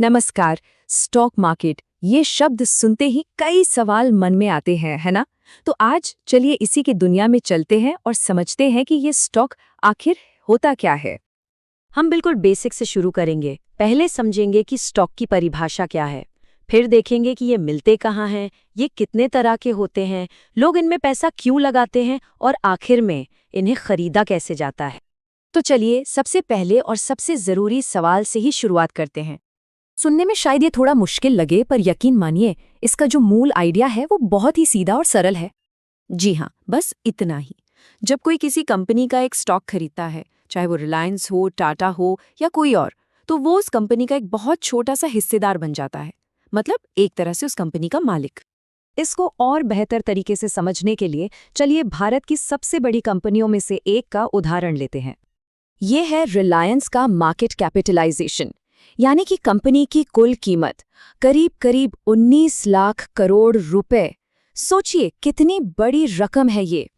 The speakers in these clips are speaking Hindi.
नमस्कार। स्टॉक मार्केट ये शब्द सुनते ही कई सवाल मन में आते हैं, है ना? तो आज चलिए इसी की दुनिया में चलते हैं और समझते हैं कि ये स्टॉक आखिर होता क्या है। हम बिल्कुल बेसिक से शुरू करेंगे। पहले समझेंगे कि स्टॉक की परिभाषा क्या है। फिर देखेंगे कि ये मिलते कहाँ हैं, ये कितने तरह के होते हैं, लोग इनमें पैसा क्यों लगाते हैं और आखिर में इन्हें खरीदा कैसे जाता है। तो चलिए सबसे पहले और सबसे ज़रूरी सवाल से ही शुरुआत करते हैं। सुनने में शायद ये थोड़ा मुश्किल लगे, पर यकीन मानिए इसका जो मूल आइडिया है वो बहुत ही सीधा और सरल है। जी हाँ, बस इतना ही। जब कोई किसी कंपनी का एक स्टॉक खरीदता है, चाहे वो रिलायंस हो, टाटा हो या कोई और, तो वो उस कंपनी का एक बहुत छोटा सा हिस्सेदार बन जाता है। मतलब एक तरह से उस कंपनी का मालिक। इसको और बेहतर तरीके से समझने के लिए चलिए भारत की सबसे बड़ी कंपनियों में से एक का उदाहरण लेते हैं। ये है रिलायंस का मार्केट कैपिटलाइजेशन, यानी कि कंपनी की कुल कीमत करीब करीब 19 लाख करोड़ रुपए। सोचिए कितनी बड़ी रकम है ये।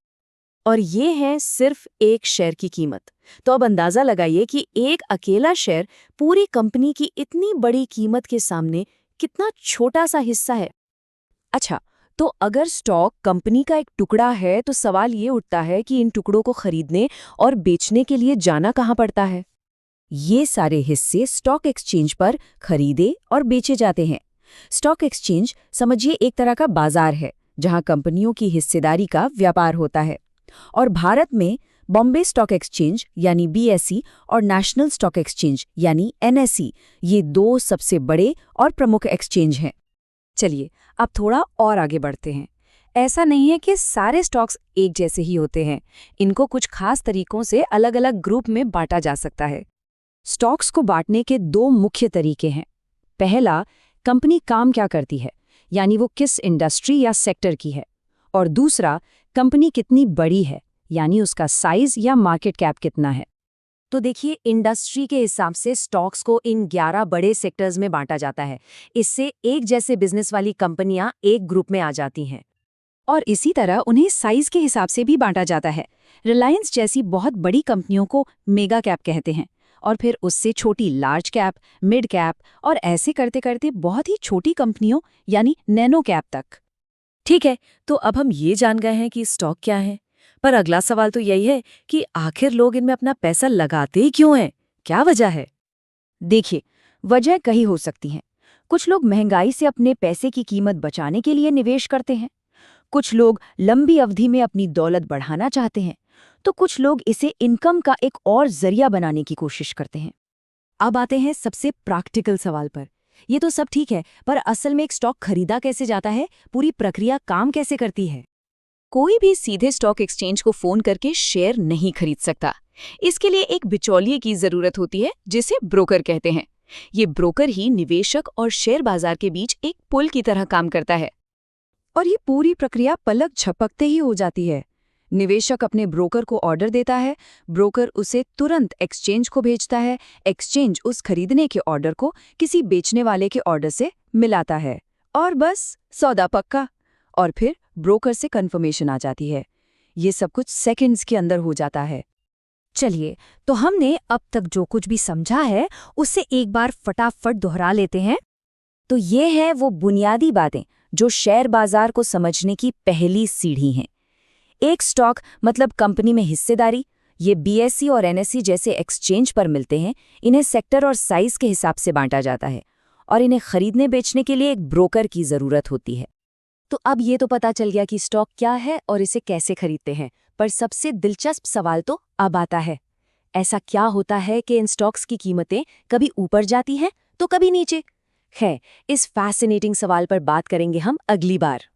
और ये है सिर्फ एक शेयर की कीमत। तो अब अंदाजा लगाइए कि एक अकेला शेयर पूरी कंपनी की इतनी बड़ी कीमत के सामने कितना छोटा सा हिस्सा है। अच्छा, तो अगर स्टॉक कंपनी का एक टुकड़ा है तो सवाल ये उठता है कि इन टुकड़ों को खरीदने और बेचने के लिए जाना कहाँ पड़ता है। ये सारे हिस्से स्टॉक एक्सचेंज पर खरीदे और बेचे जाते हैं। स्टॉक एक्सचेंज समझिए एक तरह का बाजार है जहां कंपनियों की हिस्सेदारी का व्यापार होता है। और भारत में बॉम्बे स्टॉक एक्सचेंज यानी बीएसई और नेशनल स्टॉक एक्सचेंज यानी एनएसई, ये दो सबसे बड़े और प्रमुख एक्सचेंज हैं। चलिए अब थोड़ा और आगे बढ़ते हैं। ऐसा नहीं है कि सारे स्टॉक्स एक जैसे ही होते हैं। इनको कुछ खास तरीकों से अलग अलग ग्रुप में बांटा जा सकता है। स्टॉक्स को बांटने के दो मुख्य तरीके हैं। पहला, कंपनी काम क्या करती है, यानी वो किस इंडस्ट्री या सेक्टर की है। और दूसरा, कंपनी कितनी बड़ी है, यानी उसका साइज या मार्केट कैप कितना है। तो देखिए, इंडस्ट्री के हिसाब से स्टॉक्स को इन 11 बड़े सेक्टर्स में बांटा जाता है। इससे एक जैसे बिजनेस वाली कंपनियां एक ग्रुप में आ जाती हैं। और इसी तरह उन्हें साइज के हिसाब से भी बांटा जाता है। रिलायंस जैसी बहुत बड़ी कंपनियों को मेगा कैप कहते हैं, और फिर उससे छोटी लार्ज कैप, मिड कैप, और ऐसे करते करते बहुत ही छोटी कंपनियों यानी नैनो कैप तक। ठीक है, तो अब हम ये जान गए हैं कि स्टॉक क्या है, पर अगला सवाल तो यही है कि आखिर लोग इनमें अपना पैसा लगाते ही क्यों हैं? क्या वजह है? देखिए, वजह कई हो सकती हैं। कुछ लोग महंगाई से अपने पैसे की कीमत बचाने के लिए निवेश करते हैं। कुछ लोग लंबी अवधि में अपनी दौलत बढ़ाना चाहते हैं, तो कुछ लोग इसे इनकम का एक और जरिया बनाने की कोशिश करते हैं। अब आते हैं सबसे प्रैक्टिकल सवाल पर। ये तो सब ठीक है, पर असल में एक स्टॉक खरीदा कैसे जाता है, पूरी प्रक्रिया काम कैसे करती है? कोई भी सीधे स्टॉक एक्सचेंज को फोन करके शेयर नहीं खरीद सकता। इसके लिए एक बिचौलिए की जरूरत होती है, जिसे ब्रोकर कहते हैं। ये ब्रोकर ही निवेशक और शेयर बाजार के बीच एक पुल की तरह काम करता है। और ये पूरी प्रक्रिया पलक झपकते ही हो जाती है। निवेशक अपने ब्रोकर को ऑर्डर देता है, ब्रोकर उसे तुरंत एक्सचेंज को भेजता है, एक्सचेंज उस खरीदने के ऑर्डर को किसी बेचने वाले के ऑर्डर से मिलाता है, और बस सौदा पक्का। और फिर ब्रोकर से कंफर्मेशन आ जाती है। ये सब कुछ सेकंड्स के अंदर हो जाता है। चलिए, तो हमने अब तक जो कुछ भी समझा है उसे एक बार फटाफट दोहरा लेते हैं। तो ये है वो बुनियादी बातें जो शेयर बाजार को समझने की पहली सीढ़ी हैं। एक स्टॉक मतलब कंपनी में हिस्सेदारी, ये बीएसई और एनएसई जैसे एक्सचेंज पर मिलते हैं। इन्हें सेक्टर और साइज के हिसाब से बांटा जाता है, और इन्हें खरीदने बेचने के लिए एक ब्रोकर की जरूरत होती है। तो अब ये तो पता चल गया कि स्टॉक क्या है और इसे कैसे खरीदते हैं, पर सबसे दिलचस्प सवाल तो अब आता है। ऐसा क्या होता है कि इन स्टॉक्स की कीमतें कभी ऊपर जाती हैं तो कभी नीचे? है, इस फैसिनेटिंग सवाल पर बात करेंगे हम अगली बार।